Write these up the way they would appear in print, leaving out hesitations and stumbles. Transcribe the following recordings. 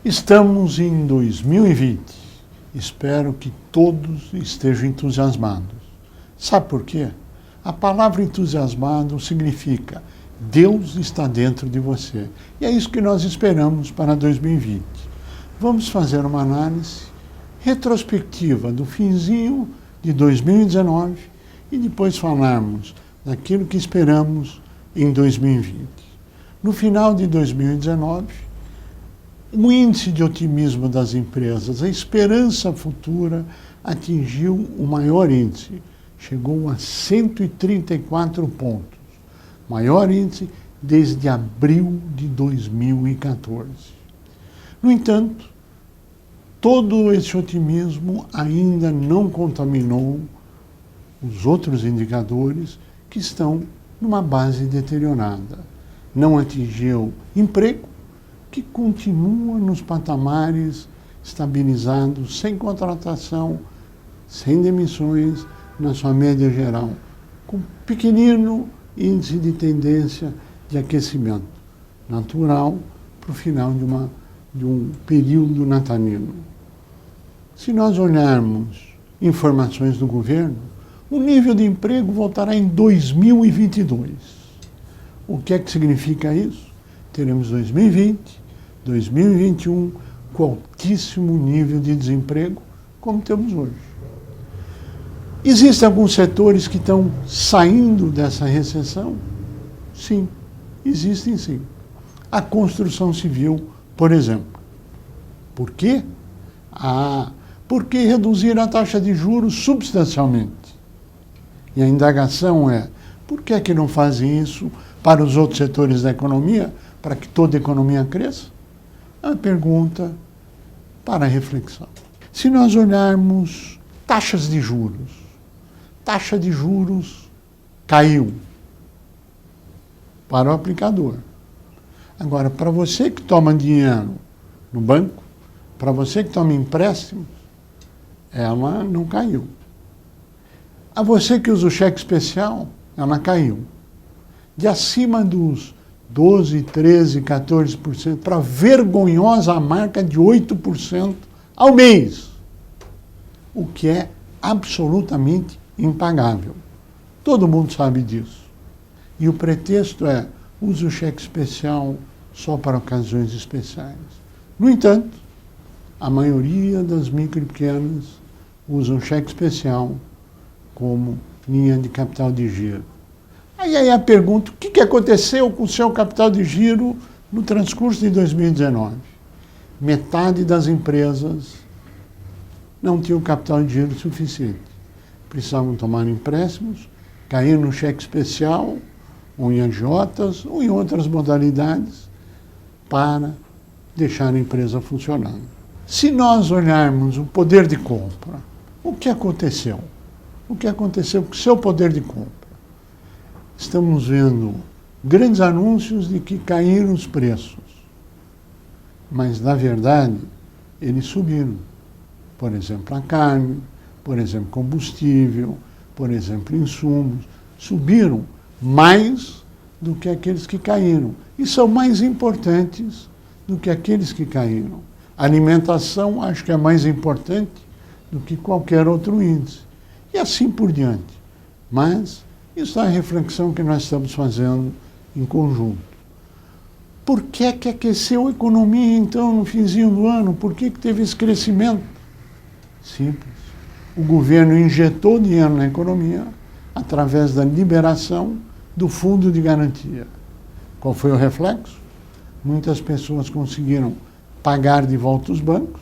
Estamos em 2020. Espero que todos estejam entusiasmados. Sabe por quê? A palavra entusiasmado significa Deus está dentro de você. E é isso que nós esperamos para 2020. Vamos fazer uma análise retrospectiva do finzinho de 2019 e depois falarmos daquilo que esperamos em 2020. No final de 2019, o índice de otimismo das empresas, a esperança futura, atingiu o maior índice, chegou a 134 pontos, maior índice desde abril de 2014. No entanto, todo esse otimismo ainda não contaminou os outros indicadores que estão numa base deteriorada. Não atingiu emprego, que continua nos patamares estabilizados, sem contratação, sem demissões, na sua média geral, com pequenino índice de tendência de aquecimento natural para o final de um período natalino. Se nós olharmos informações do governo, o nível de emprego voltará em 2022. O que é que significa isso? Teremos 2020, 2021 com altíssimo nível de desemprego, como temos hoje. Existem alguns setores que estão saindo dessa recessão? Sim, existem sim. A construção civil, por exemplo. Por quê? Porque reduzir a taxa de juros substancialmente. E a indagação é, por que é que não fazem isso para os outros setores da economia, para que toda a economia cresça? É uma pergunta para reflexão. Se nós olharmos taxas de juros, taxa de juros caiu para o aplicador. Agora, para você que toma dinheiro no banco, para você que toma empréstimos, ela não caiu. A você que usa o cheque especial, ela caiu. De acima dos 12%, 13%, 14%, para a vergonhosa marca de 8% ao mês, o que é absolutamente impagável. Todo mundo sabe disso. E o pretexto é, use o cheque especial só para ocasiões especiais. No entanto, a maioria das micro e pequenas usam cheque especial como linha de capital de giro. Aí a pergunta, o que aconteceu com o seu capital de giro no transcurso de 2019? Metade das empresas não tinham capital de giro suficiente. Precisavam tomar empréstimos, cair no cheque especial, ou em agiotas, ou em outras modalidades, para deixar a empresa funcionando. Se nós olharmos o poder de compra, o que aconteceu? O que aconteceu com o seu poder de compra? Estamos vendo grandes anúncios de que caíram os preços, mas, na verdade, eles subiram. Por exemplo, a carne, por exemplo, combustível, por exemplo, insumos, subiram mais do que aqueles que caíram. E são mais importantes do que aqueles que caíram. A alimentação, acho que é mais importante do que qualquer outro índice. E assim por diante. Mas isso é a reflexão que nós estamos fazendo em conjunto. Por que é que aqueceu a economia, então, no finzinho do ano? Por que teve esse crescimento? Simples. O governo injetou dinheiro na economia através da liberação do fundo de garantia. Qual foi o reflexo? Muitas pessoas conseguiram pagar de volta os bancos,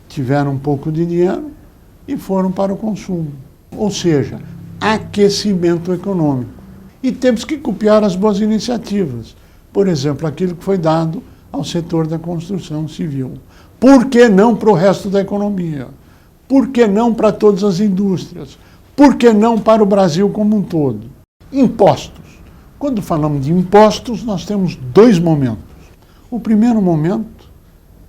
tiveram um pouco de dinheiro e foram para o consumo. Ou seja, aquecimento econômico. E temos que copiar as boas iniciativas. Por exemplo, aquilo que foi dado ao setor da construção civil. Por que não para o resto da economia? Por que não para todas as indústrias? Por que não para o Brasil como um todo? Impostos. Quando falamos de impostos, nós temos dois momentos. O primeiro momento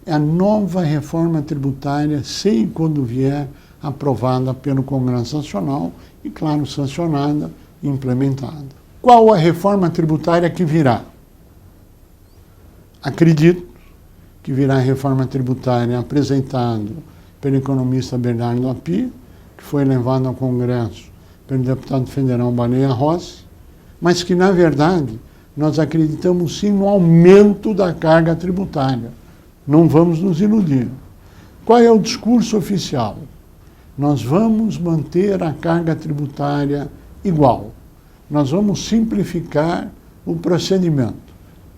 é a nova reforma tributária, se e quando vier aprovada pelo Congresso Nacional e, claro, sancionada e implementada. Qual a reforma tributária que virá? Acredito que que virá a reforma tributária apresentado pelo economista Bernardo Api, que foi levado ao Congresso pelo deputado federal Baleia Rossi, mas que, na verdade, nós acreditamos sim no aumento da carga tributária. Não vamos nos iludir. Qual é o discurso oficial? Nós vamos manter a carga tributária igual. Nós vamos simplificar o procedimento.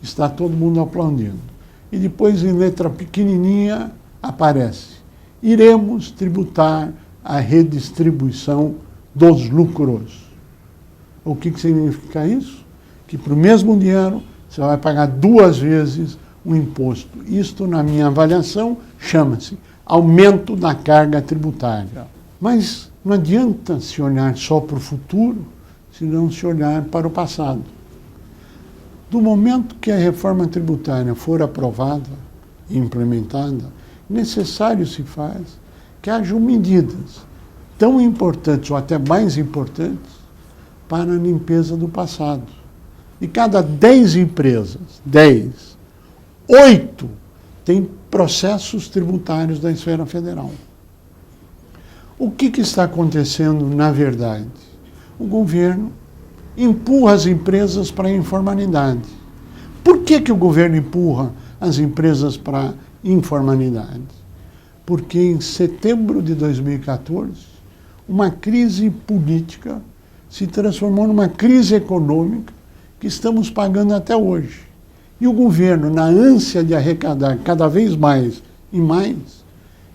Está todo mundo aplaudindo. E depois, em letra pequenininha, aparece: iremos tributar a redistribuição dos lucros. O que significa isso? Que para o mesmo dinheiro você vai pagar 2 vezes o imposto. Isto, na minha avaliação, chama-se aumento da carga tributária. Mas não adianta se olhar só para o futuro, se não se olhar para o passado. Do momento que a reforma tributária for aprovada e implementada, necessário se faz que hajam medidas tão importantes ou até mais importantes para a limpeza do passado. De cada 10 empresas, 8 têm processos tributários da esfera federal. O que está acontecendo na verdade? O governo empurra as empresas para a informalidade. Por que o governo empurra as empresas para a informalidade? Porque em setembro de 2014, uma crise política se transformou numa crise econômica que estamos pagando até hoje. E o governo, na ânsia de arrecadar cada vez mais e mais,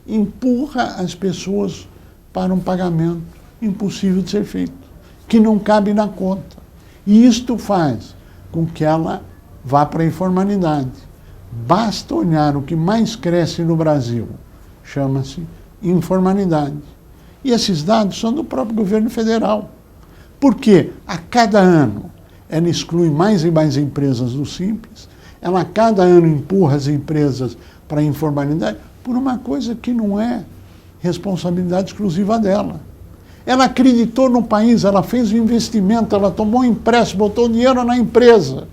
empurra as pessoas para um pagamento impossível de ser feito, que não cabe na conta. E isto faz com que ela vá para a informalidade. Basta olhar o que mais cresce no Brasil, chama-se informalidade. E esses dados são do próprio governo federal. Porque a cada ano ela exclui mais e mais empresas do Simples, ela a cada ano empurra as empresas para a informalidade por uma coisa que não é responsabilidade exclusiva dela. Ela acreditou no país, ela fez um investimento, ela tomou um empréstimo, botou dinheiro na empresa.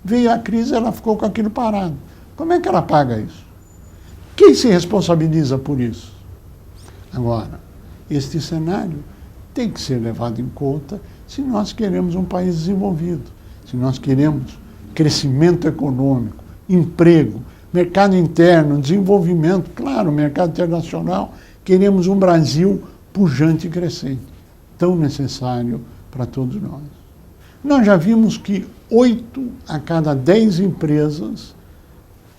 Veio a crise, ela ficou com aquilo parado. Como é que ela paga isso? Quem se responsabiliza por isso? Agora, este cenário tem que ser levado em conta se nós queremos um país desenvolvido, se nós queremos crescimento econômico, emprego, mercado interno, desenvolvimento, claro, mercado internacional, queremos um Brasil pujante e crescente, tão necessário para todos nós. Nós já vimos que 8 a cada 10 empresas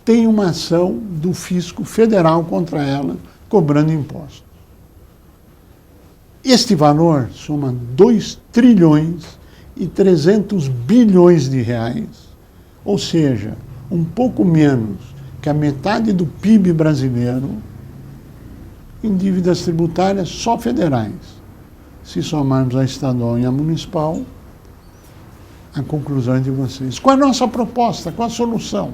têm uma ação do fisco federal contra elas, cobrando impostos. Este valor soma 2 trilhões e 300 bilhões de reais, ou seja, um pouco menos que a metade do PIB brasileiro em dívidas tributárias só federais. Se somarmos a estadual e a municipal, a conclusão é de vocês. Qual é a nossa proposta? Qual a solução?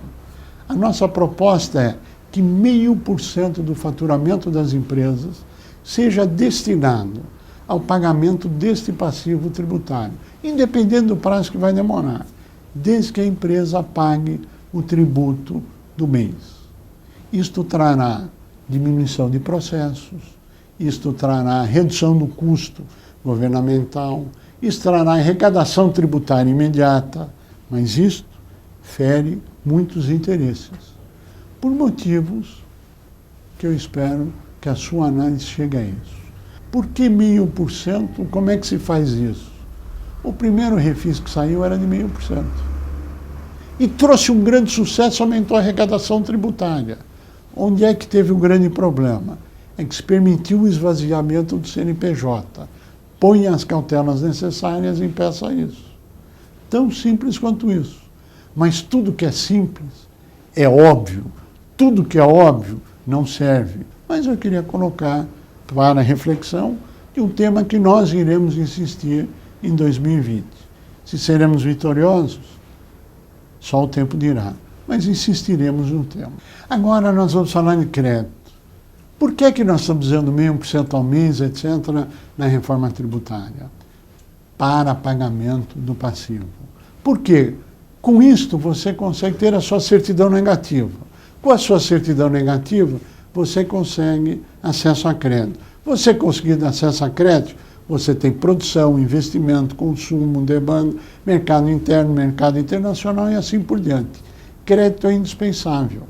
A nossa proposta é que 0,5% do faturamento das empresas seja destinado ao pagamento deste passivo tributário, independente do prazo que vai demorar, desde que a empresa pague o tributo do mês. Isto trará diminuição de processos, isto trará redução do custo governamental, isto trará arrecadação tributária imediata, mas isto fere muitos interesses, por motivos que eu espero que a sua análise chegue a isso. Por que 0,5%? Como é que se faz isso? O primeiro refis que saiu era de 0,5%. E trouxe um grande sucesso, aumentou a arrecadação tributária. Onde é que teve um grande problema? É que se permitiu o esvaziamento do CNPJ. Ponha as cautelas necessárias e impeça isso. Tão simples quanto isso. Mas tudo que é simples é óbvio. Tudo que é óbvio não serve. Mas eu queria colocar para a reflexão de um tema que nós iremos insistir em 2020. Se seremos vitoriosos, só o tempo dirá. Mas insistiremos no tema. Agora nós vamos falar de crédito. Por que que nós estamos dizendo 0,5% ao mês, etc., na reforma tributária? Para pagamento do passivo. Por quê? Com isto você consegue ter a sua certidão negativa. Com a sua certidão negativa, você consegue acesso a crédito. Você conseguindo acesso a crédito, você tem produção, investimento, consumo, demanda, mercado interno, mercado internacional e assim por diante. Crédito é indispensável.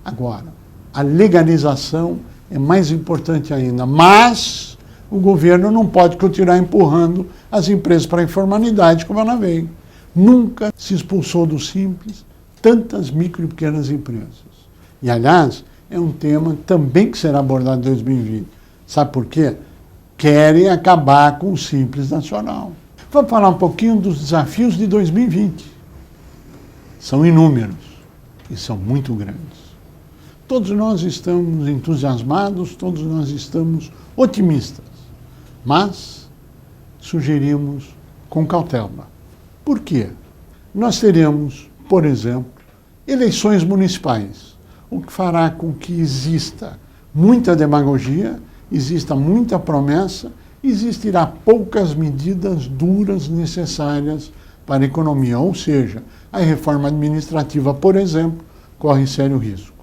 Agora, a legalização é mais importante ainda, mas o governo não pode continuar empurrando as empresas para a informalidade como ela veio. Nunca se expulsou do Simples tantas micro e pequenas empresas. E, aliás, é um tema também que será abordado em 2020. Sabe por quê? Querem acabar com o Simples Nacional. Vamos falar um pouquinho dos desafios de 2020. São inúmeros e são muito grandes. Todos nós estamos entusiasmados, todos nós estamos otimistas, mas sugerimos com cautela. Por quê? Nós teremos, por exemplo, eleições municipais, o que fará com que exista muita demagogia, exista muita promessa, existirá poucas medidas duras necessárias para a economia, ou seja, a reforma administrativa, por exemplo, corre sério risco.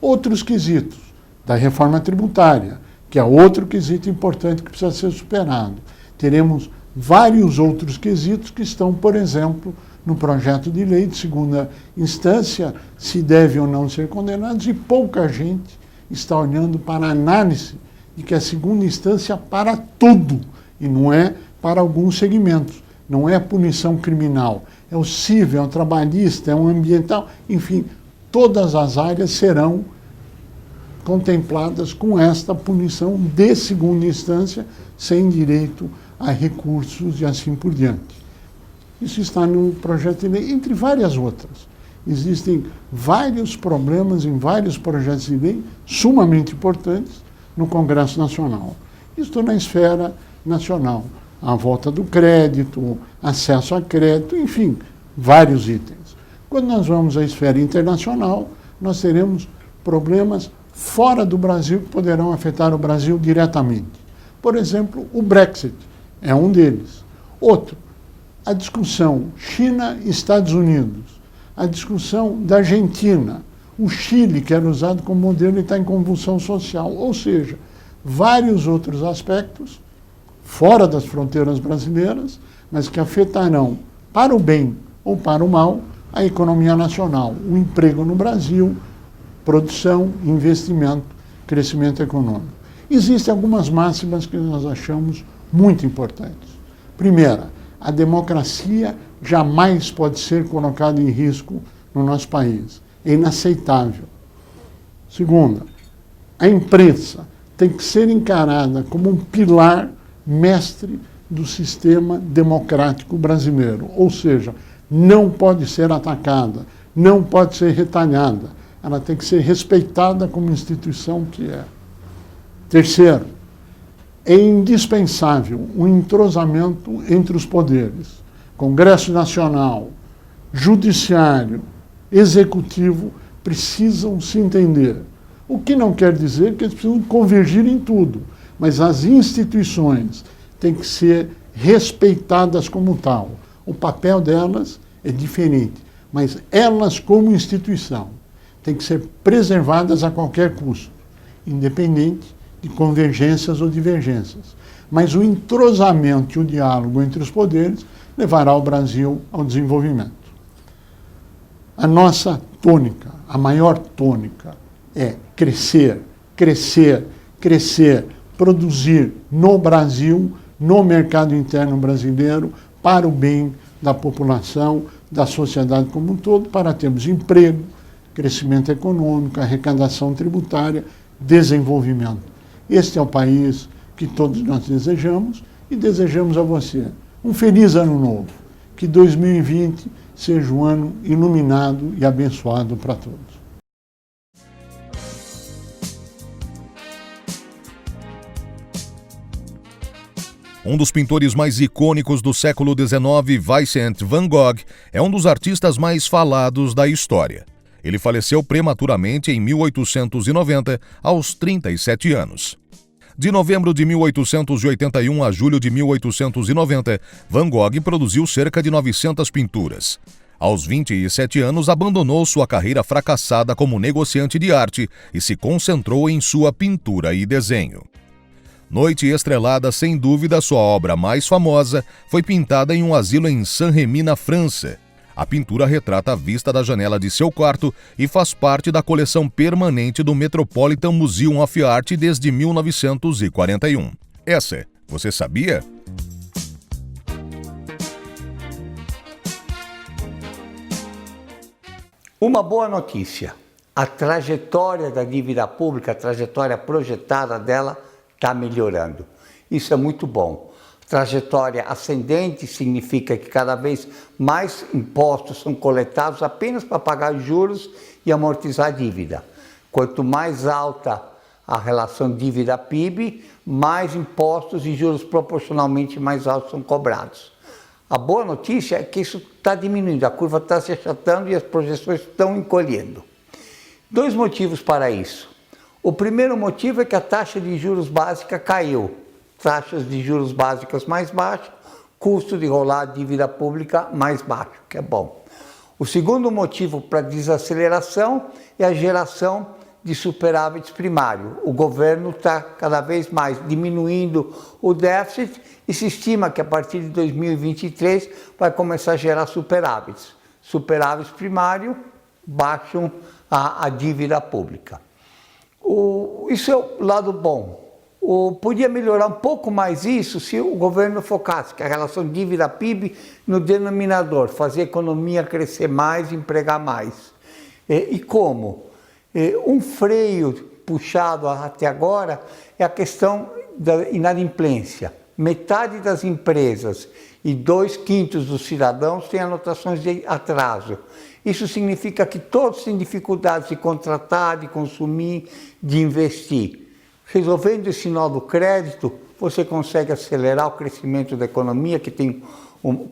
Outros quesitos, da reforma tributária, que é outro quesito importante que precisa ser superado. Teremos vários outros quesitos que estão, por exemplo, no projeto de lei de segunda instância, se devem ou não ser condenados, e pouca gente está olhando para a análise de que a segunda instância para tudo, e não é para alguns segmentos. Não é a punição criminal, é o civil, é o trabalhista, é o ambiental, enfim, todas as áreas serão contempladas com esta punição de segunda instância, sem direito a recursos e assim por diante. Isso está no projeto de lei, entre várias outras. Existem vários problemas em vários projetos de lei sumamente importantes no Congresso Nacional. Isto na esfera nacional. A volta do crédito, acesso a crédito, enfim, vários itens. Quando nós vamos à esfera internacional, nós teremos problemas fora do Brasil que poderão afetar o Brasil diretamente. Por exemplo, o Brexit é um deles. Outro, a discussão China e Estados Unidos, a discussão da Argentina, o Chile, que era usado como modelo e está em convulsão social, ou seja, vários outros aspectos fora das fronteiras brasileiras, mas que afetarão para o bem ou para o mal a economia nacional, o emprego no Brasil, produção, investimento, crescimento econômico. Existem algumas máximas que nós achamos muito importantes. Primeira, a democracia jamais pode ser colocada em risco no nosso país. É inaceitável. Segunda, a imprensa tem que ser encarada como um pilar mestre do sistema democrático brasileiro. Ou seja, não pode ser atacada, não pode ser retalhada. Ela tem que ser respeitada como instituição que é. Terceiro, é indispensável o entrosamento entre os poderes. Congresso Nacional, Judiciário, Executivo precisam se entender. O que não quer dizer que eles precisam convergir em tudo, mas as instituições têm que ser respeitadas como tal. O papel delas é diferente, mas elas como instituição têm que ser preservadas a qualquer custo, independente de convergências ou divergências. Mas o entrosamento e o diálogo entre os poderes levará o Brasil ao desenvolvimento. A nossa tônica, a maior tônica, é crescer, crescer, crescer, produzir no Brasil, no mercado interno brasileiro, para o bem da população, da sociedade como um todo, para termos emprego, crescimento econômico, arrecadação tributária, desenvolvimento. Este é o país que todos nós desejamos e desejamos a você um feliz ano novo. Que 2020 seja um ano iluminado e abençoado para todos. Um dos pintores mais icônicos do século XIX, Vincent van Gogh, é um dos artistas mais falados da história. Ele faleceu prematuramente em 1890, aos 37 anos. De novembro de 1881 a julho de 1890, Van Gogh produziu cerca de 900 pinturas. Aos 27 anos, abandonou sua carreira fracassada como negociante de arte e se concentrou em sua pintura e desenho. Noite Estrelada, sem dúvida, sua obra mais famosa, foi pintada em um asilo em Saint-Rémy, na França. A pintura retrata a vista da janela de seu quarto e faz parte da coleção permanente do Metropolitan Museum of Art desde 1941. Essa, você sabia? Uma boa notícia: a trajetória da dívida pública, a trajetória projetada dela, está melhorando. Isso é muito bom. Trajetória ascendente significa que cada vez mais impostos são coletados apenas para pagar juros e amortizar a dívida. Quanto mais alta a relação dívida-PIB, mais impostos e juros proporcionalmente mais altos são cobrados. A boa notícia é que isso está diminuindo, a curva está se achatando e as projeções estão encolhendo. Dois motivos para isso. O primeiro motivo é que a taxa de juros básica caiu. Taxas de juros básicas mais baixas, custo de rolar a dívida pública mais baixo, que é bom. O segundo motivo para a desaceleração é a geração de superávites primário. O governo está cada vez mais diminuindo o déficit e se estima que a partir de 2023 vai começar a gerar superávites. Superávites primário baixam a dívida pública. Isso é o lado bom. Podia melhorar um pouco mais isso se o governo focasse que a relação dívida-PIB no denominador, fazer a economia crescer mais, empregar mais. E como? Um freio puxado até agora é a questão da inadimplência. Metade das empresas e 2/5 dos cidadãos têm anotações de atraso. Isso significa que todos têm dificuldades de contratar, de consumir, de investir. Resolvendo esse nó do crédito, você consegue acelerar o crescimento da economia, que tem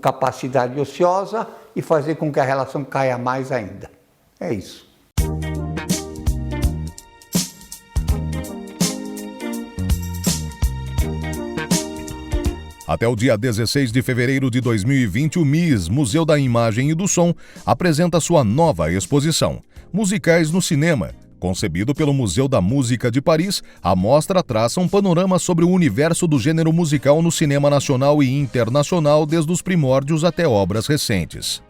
capacidade ociosa, e fazer com que a relação caia mais ainda. É isso. Até o dia 16 de fevereiro de 2020, o MIS, Museu da Imagem e do Som, apresenta sua nova exposição, Musicais no Cinema. Concebido pelo Museu da Música de Paris, a mostra traça um panorama sobre o universo do gênero musical no cinema nacional e internacional, desde os primórdios até obras recentes.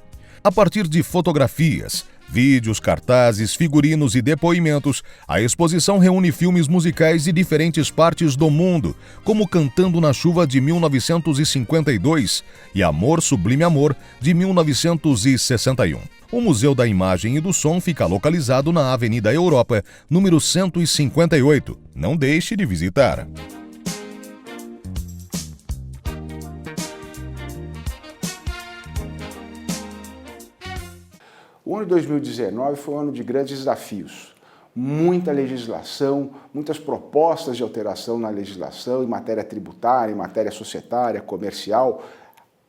A partir de fotografias, vídeos, cartazes, figurinos e depoimentos, a exposição reúne filmes musicais de diferentes partes do mundo, como Cantando na Chuva, de 1952, e Amor, Sublime Amor, de 1961. O Museu da Imagem e do Som fica localizado na Avenida Europa, número 158. Não deixe de visitar. O ano de 2019 foi um ano de grandes desafios. Muita legislação, muitas propostas de alteração na legislação em matéria tributária, em matéria societária, comercial,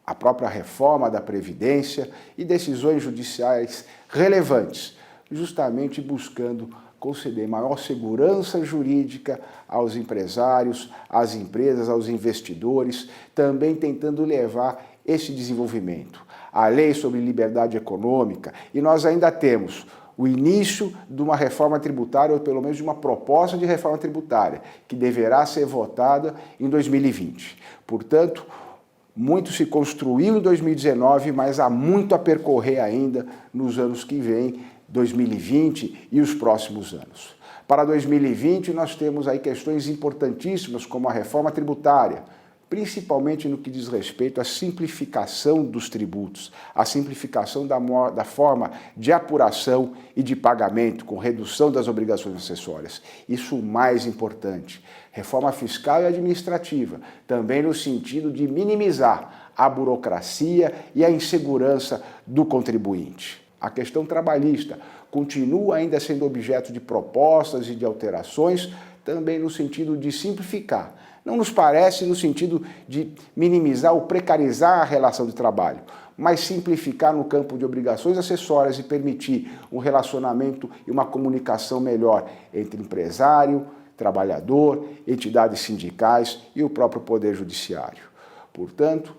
a própria reforma da Previdência e decisões judiciais relevantes, justamente buscando conceder maior segurança jurídica aos empresários, às empresas, aos investidores, também tentando levar esse desenvolvimento. A lei sobre liberdade econômica, e nós ainda temos o início de uma reforma tributária, ou pelo menos de uma proposta de reforma tributária, que deverá ser votada em 2020. Portanto, muito se construiu em 2019, mas há muito a percorrer ainda nos anos que vêm, 2020 e os próximos anos. Para 2020, nós temos aí questões importantíssimas, como a reforma tributária, principalmente no que diz respeito à simplificação dos tributos, à simplificação da forma de apuração e de pagamento, com redução das obrigações acessórias. Isso o mais importante. Reforma fiscal e administrativa, também no sentido de minimizar a burocracia e a insegurança do contribuinte. A questão trabalhista continua ainda sendo objeto de propostas e de alterações, também no sentido de simplificar. Não nos parece no sentido de minimizar ou precarizar a relação de trabalho, mas simplificar no campo de obrigações acessórias e permitir um relacionamento e uma comunicação melhor entre empresário, trabalhador, entidades sindicais e o próprio Poder Judiciário. Portanto,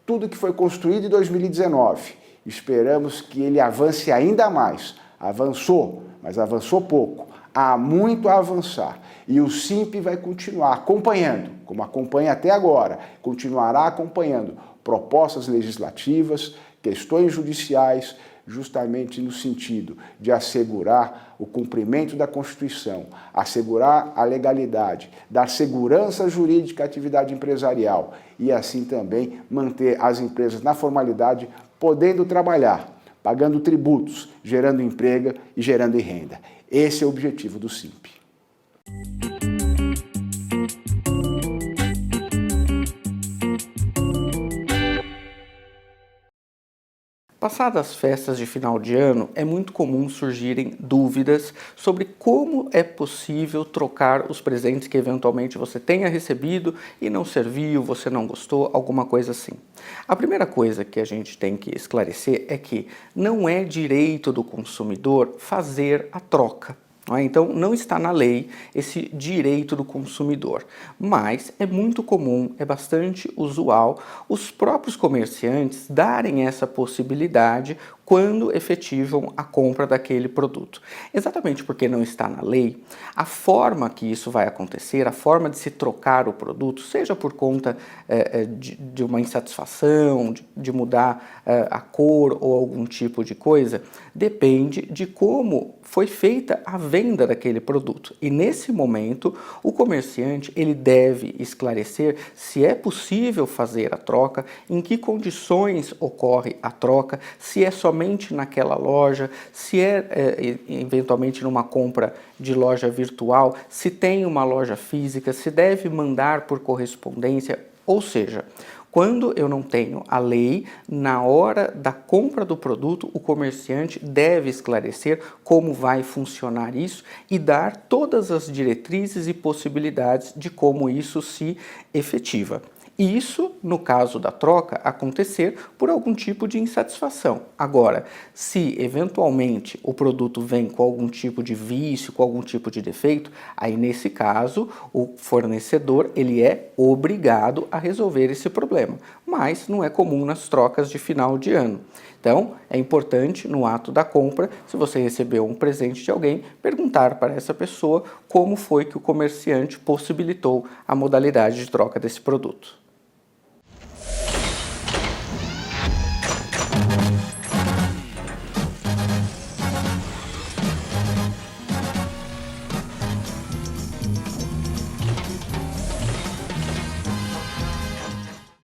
tudo que foi construído em 2019 esperamos que ele avance ainda mais. Avançou, mas avançou pouco. Há muito a avançar. E o SINP vai continuar acompanhando, como acompanha até agora, continuará acompanhando propostas legislativas, questões judiciais, justamente no sentido de assegurar o cumprimento da Constituição, assegurar a legalidade, dar segurança jurídica à atividade empresarial e assim também manter as empresas na formalidade, podendo trabalhar, pagando tributos, gerando emprego e gerando renda. Esse é o objetivo do SINP. Passadas as festas de final de ano, é muito comum surgirem dúvidas sobre como é possível trocar os presentes que eventualmente você tenha recebido e não serviu, você não gostou, alguma coisa assim. A primeira coisa que a gente tem que esclarecer é que não é direito do consumidor fazer a troca. Então, não está na lei esse direito do consumidor, mas é muito comum, é bastante usual os próprios comerciantes darem essa possibilidade quando efetivam a compra daquele produto. Exatamente porque não está na lei, a forma que isso vai acontecer, a forma de se trocar o produto, seja por conta de uma insatisfação, de mudar a cor ou algum tipo de coisa, depende de como foi feita a venda daquele produto. E nesse momento, o comerciante ele deve esclarecer se é possível fazer a troca, em que condições ocorre a troca, se é somente naquela loja, se é eventualmente numa compra de loja virtual, se tem uma loja física, se deve mandar por correspondência, ou seja, quando eu não tenho a lei, na hora da compra do produto, o comerciante deve esclarecer como vai funcionar isso e dar todas as diretrizes e possibilidades de como isso se efetiva. E isso, no caso da troca, acontecer por algum tipo de insatisfação. Agora, se eventualmente o produto vem com algum tipo de vício, com algum tipo de defeito, aí nesse caso o fornecedor ele é obrigado a resolver esse problema. Mas não é comum nas trocas de final de ano. Então, é importante no ato da compra, se você recebeu um presente de alguém, perguntar para essa pessoa como foi que o comerciante possibilitou a modalidade de troca desse produto.